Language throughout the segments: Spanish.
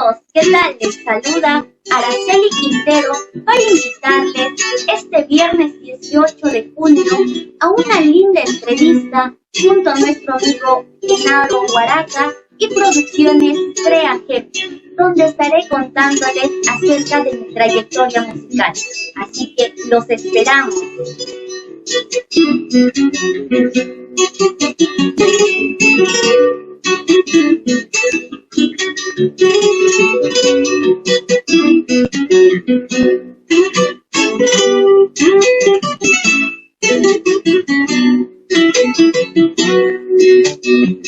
amigos, ¿qué tal? Les saluda Araceli Quintero para invitarles este viernes 18 de junio a una linda entrevista junto a nuestro amigo Genaro Huaraca y Producciones Crea Jefe, donde estaré contándoles acerca de mi trayectoria musical. Así que los esperamos.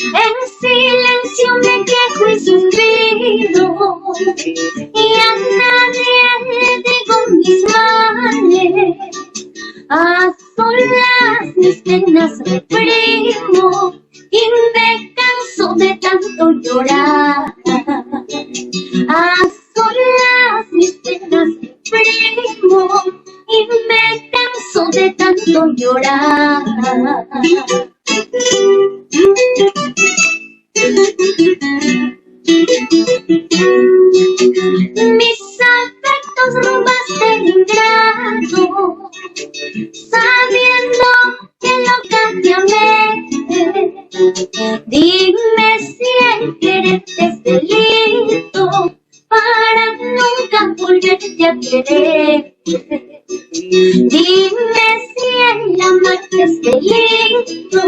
En silencio me quejo y suspiro, y a nadie le digo mis males. A solas mis penas reprimo y me canso de tanto llorar. A solas mis penas reprimo y me canso de tanto llorar. Mis afectos robaste ingrato, sabiendo que loca te amé. Dime si el quererte es delito para nunca volverte a querer. Dime si el amarte es delito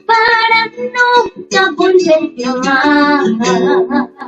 para nunca volverte a amar.